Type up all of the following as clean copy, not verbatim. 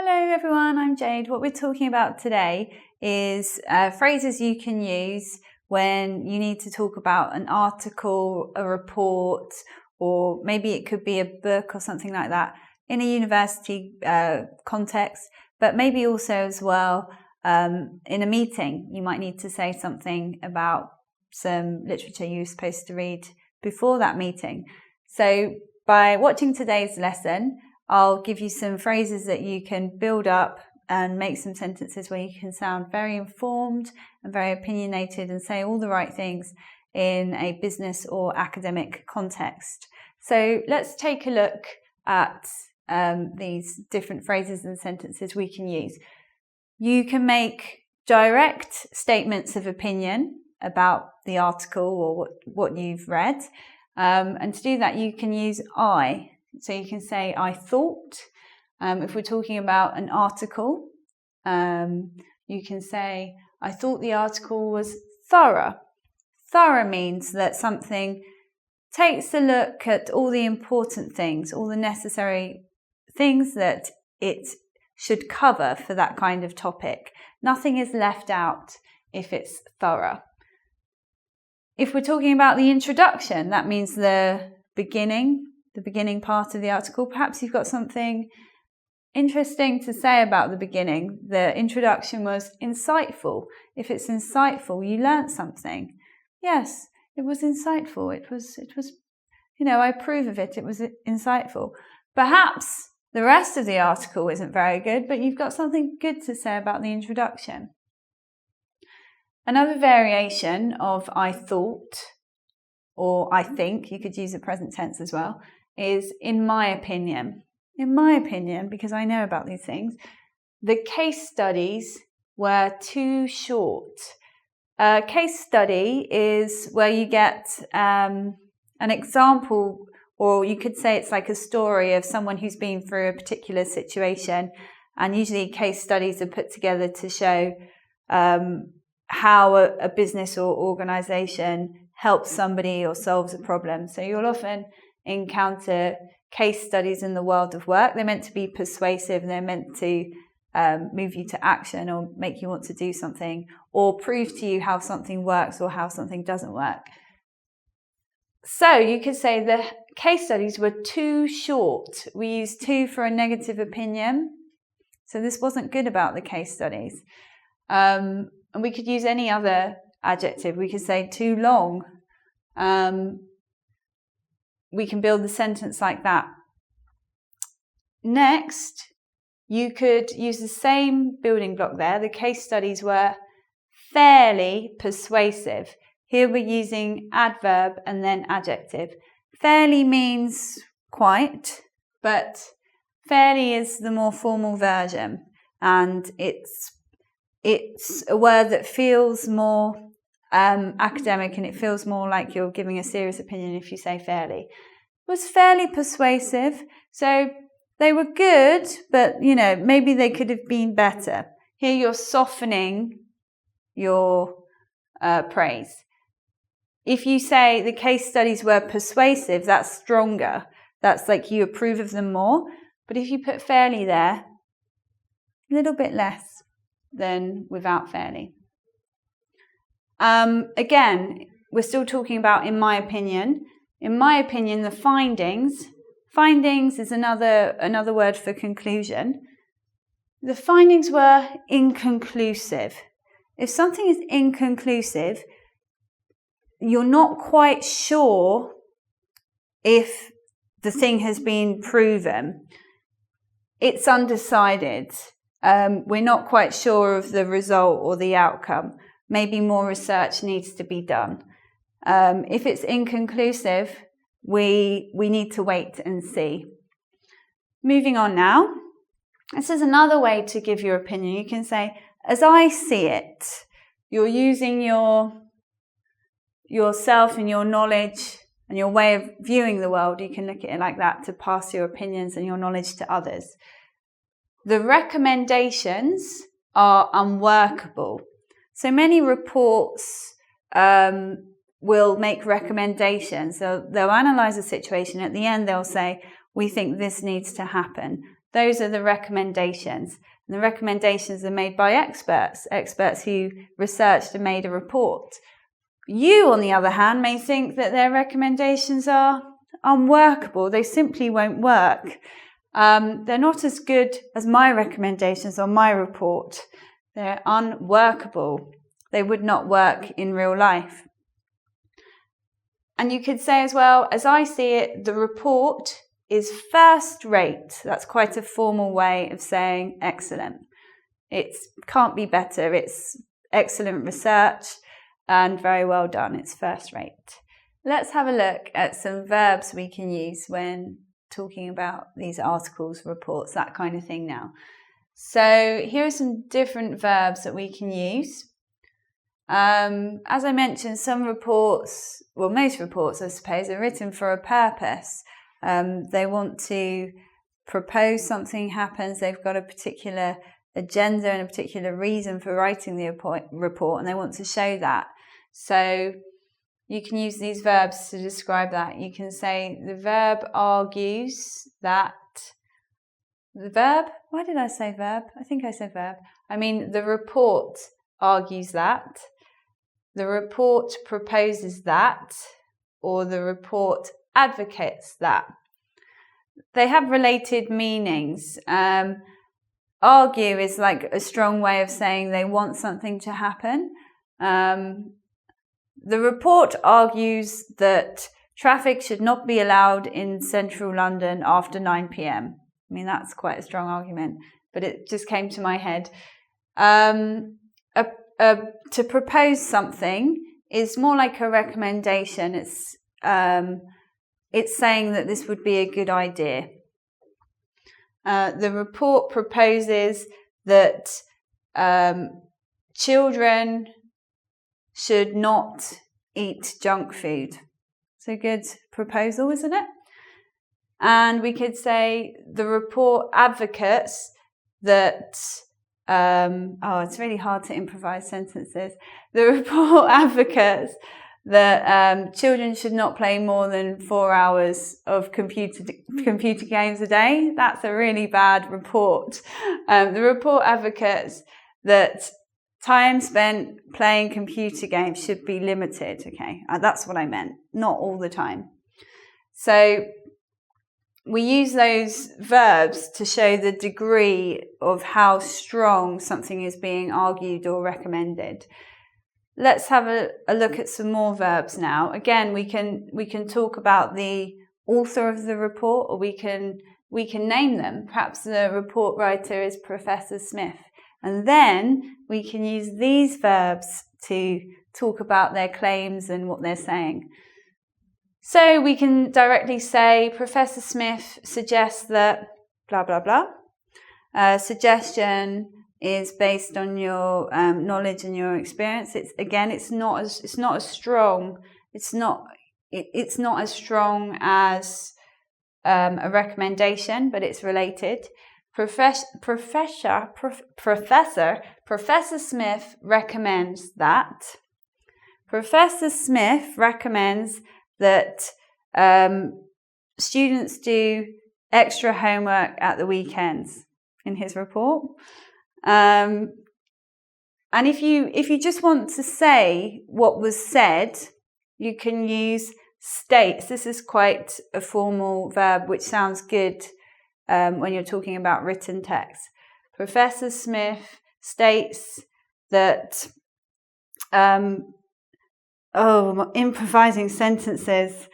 Hello everyone, I'm Jade. What we're talking about today is phrases you can use when you need to talk about an article, a report, or maybe it could be a book or something like that in a university context, but maybe also as well in a meeting. You might need to say something about some literature you're supposed to read before that meeting. So by watching today's lesson, I'll give you some phrases that you can build up and make some sentences where you can sound very informed and very opinionated and say all the right things in a business or academic context. So let's take a look at these different phrases and sentences we can use. You can make direct statements of opinion about the article or what you've read. And to do that, you can use I. So you can say, I thought. If we're talking about an article, you can say, I thought the article was thorough. Thorough means that something takes a look at all the important things, all the necessary things that it should cover for that kind of topic. Nothing is left out if it's thorough. If we're talking about the introduction, that means the beginning part of the article. Perhaps you've got something interesting to say about the beginning. The introduction was insightful. If it's insightful, you learnt something. Yes, it was insightful. It was, I approve of it. It was insightful. Perhaps the rest of the article isn't very good, but you've got something good to say about the introduction. Another variation of I thought, or I think, you could use the present tense as well, is in my opinion. In my opinion, because I know about these things, the case studies were too short. A case study is where you get an example, or you could say it's like a story of someone who's been through a particular situation, and usually case studies are put together to show how a business or organization helps somebody or solves a problem. So you'll often encounter case studies in the world of work. They're meant to be persuasive, they're meant to move you to action or make you want to do something or prove to you how something works or how something doesn't work. So you could say the case studies were too short. We use too for a negative opinion. So this wasn't good about the case studies. And we could use any other adjective. We could say too long. We can build the sentence like that. Next, you could use the same building block there. The case studies were fairly persuasive. Here we're using adverb and then adjective. Fairly means quite, but fairly is the more formal version, and it's a word that feels more academic, and it feels more like you're giving a serious opinion if you say fairly. It was fairly persuasive, so they were good, but maybe they could have been better. Here you're softening your praise. If you say the case studies were persuasive, that's stronger. That's like you approve of them more. But if you put fairly there, a little bit less than without fairly. Again, we're still talking about in my opinion. In my opinion, the findings is another word for conclusion. The findings were inconclusive. If something is inconclusive, you're not quite sure if the thing has been proven. It's undecided. We're not quite sure of the result or the outcome. Maybe more research needs to be done. If it's inconclusive, we need to wait and see. Moving on now. This is another way to give your opinion. You can say, as I see it. You're using yourself and your knowledge and your way of viewing the world. You can look at it like that to pass your opinions and your knowledge to others. The recommendations are unworkable. So many reports will make recommendations. So they'll analyze a situation. At the end, they'll say, we think this needs to happen. Those are the recommendations. And the recommendations are made by experts who researched and made a report. You, on the other hand, may think that their recommendations are unworkable. They simply won't work. They're not as good as my recommendations on my report. They're unworkable. They would not work in real life. And you could say as well, as I see it, the report is first rate. That's quite a formal way of saying excellent. It can't be better. It's excellent research and very well done. It's first rate. Let's have a look at some verbs we can use when talking about these articles, reports, that kind of thing now. So here are some different verbs that we can use. As I mentioned, some reports, well, most reports, I suppose, are written for a purpose. They want to propose something happens. They've got a particular agenda and a particular reason for writing the report, and they want to show that. So you can use these verbs to describe that. You can say the verb argues that. The verb? Why did I say verb? I think I said verb. I mean, the report argues that. The report proposes that, or the report advocates that. They have related meanings. Argue is like a strong way of saying they want something to happen. The report argues that traffic should not be allowed in central London after 9 p.m. I mean, that's quite a strong argument, but it just came to my head. To propose something is more like a recommendation. It's saying that this would be a good idea. The report proposes that children should not eat junk food. It's a good proposal, isn't it? And we could say the report advocates that it's really hard to improvise sentences. The report advocates that children should not play more than 4 hours of computer games a day. That's a really bad report. The report advocates that time spent playing computer games should be limited. Okay, that's what I meant. Not all the time. So we use those verbs to show the degree of how strong something is being argued or recommended. Let's have a look at some more verbs now. Again, we can talk about the author of the report, or we can name them. Perhaps the report writer is Professor Smith. And then we can use these verbs to talk about their claims and what they're saying. So we can directly say, Professor Smith suggests that blah, blah, blah. Suggestion is based on your knowledge and your experience. It's not as strong. It's not as strong as a recommendation, but it's related. Professor Smith recommends that. Professor Smith recommends that students do extra homework at the weekends in his report. And if you just want to say what was said, you can use states. This is quite a formal verb which sounds good when you're talking about written text. Professor Smith states that improvising sentences.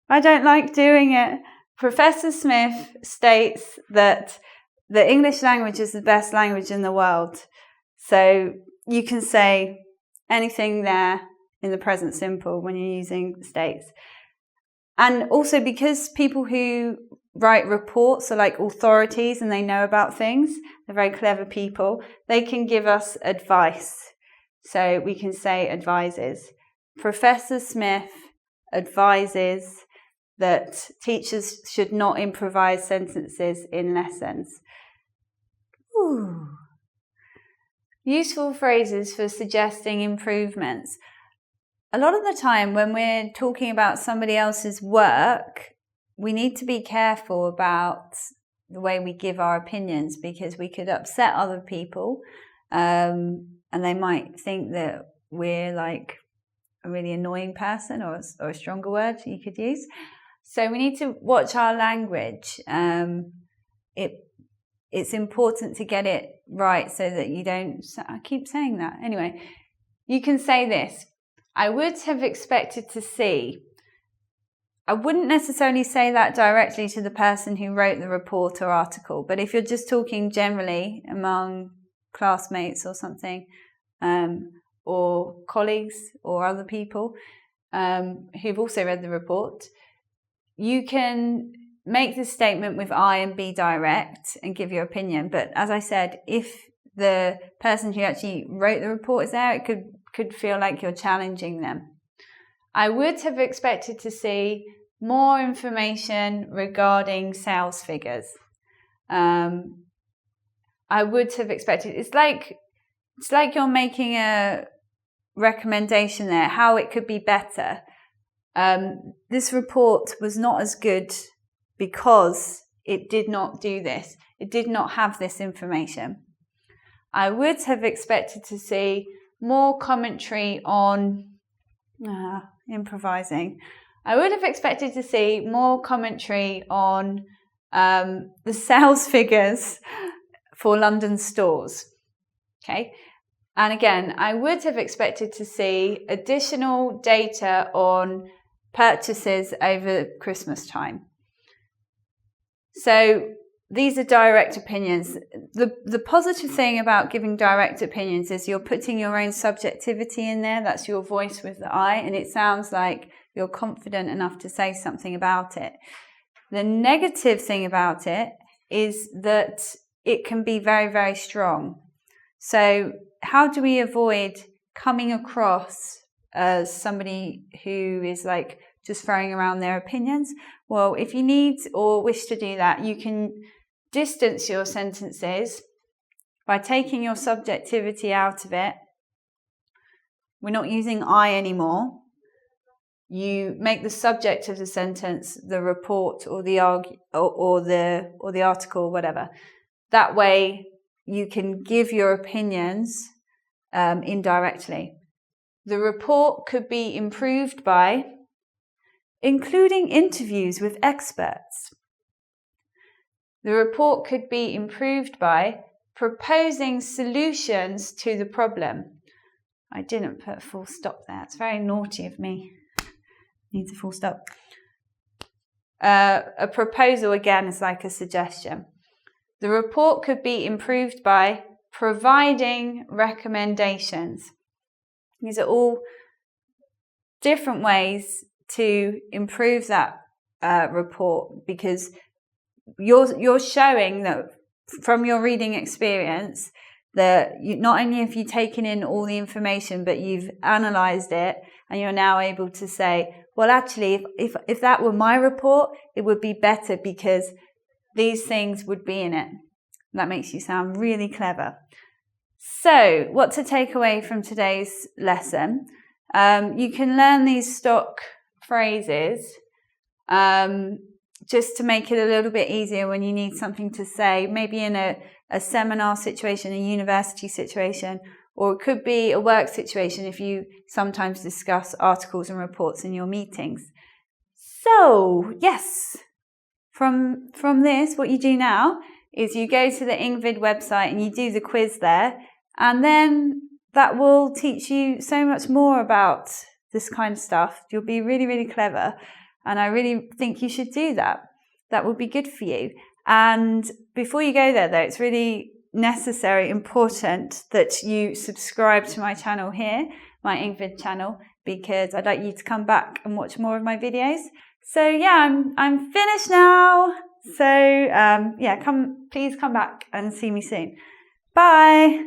I don't like doing it. Professor Smith states that the English language is the best language in the world. So you can say anything there in the present simple when you're using states. And also because people who write reports are like authorities and they know about things, they're very clever people, they can give us advice. So we can say advises. Professor Smith advises that teachers should not improvise sentences in lessons. Ooh. Useful phrases for suggesting improvements. A lot of the time when we're talking about somebody else's work, we need to be careful about the way we give our opinions, because we could upset other people, and they might think that we're like a really annoying person, or a stronger word you could use. So we need to watch our language. It's important to get it right so that you don't, I keep saying that. Anyway, you can say this: I would have expected to see. I wouldn't necessarily say that directly to the person who wrote the report or article, but if you're just talking generally among classmates or something, or colleagues or other people who've also read the report, you can make this statement with I and be direct and give your opinion. But as I said, if the person who actually wrote the report is there, it could feel like you're challenging them. I would have expected to see more information regarding sales figures. I would have expected, it's like you're making a recommendation there, how it could be better. This report was not as good because it did not do this. It did not have this information. I would have expected to see more commentary on improvising. I would have expected to see more commentary on the sales figures for London stores. Okay. And again, I would have expected to see additional data on purchases over Christmas time. So these are direct opinions. The positive thing about giving direct opinions is you're putting your own subjectivity in there. That's your voice with the I, and it sounds like you're confident enough to say something about it. The negative thing about it is that it can be very, very strong. So how do we avoid coming across as somebody who is like just throwing around their opinions? Well, if you need or wish to do that, you can distance your sentences by taking your subjectivity out of it. We're not using I anymore. You make the subject of the sentence the report or the article, whatever. That way you can give your opinions indirectly. The report could be improved by including interviews with experts. The report could be improved by proposing solutions to the problem. I didn't put a full stop there. It's very naughty of me. Needs a full stop. A proposal, again, is like a suggestion. The report could be improved by providing recommendations. These are all different ways to improve that report, because you're showing that from your reading experience that not only have you taken in all the information, but you've analysed it, and you're now able to say, well, actually, if that were my report, it would be better because these things would be in it. That makes you sound really clever. So, what to take away from today's lesson? You can learn these stock phrases just to make it a little bit easier when you need something to say, maybe in a seminar situation, a university situation, or it could be a work situation if you sometimes discuss articles and reports in your meetings. So, yes, from this, what you do now is you go to the Ingvid website and you do the quiz there, and then that will teach you so much more about this kind of stuff. You'll be really, really clever, and I really think you should do that. That would be good for you. And before you go there, though, it's really necessary, important that you subscribe to my channel here, my Ingvid channel, because I'd like you to come back and watch more of my videos. So yeah, I'm finished now. So yeah, please come back and see me soon. Bye.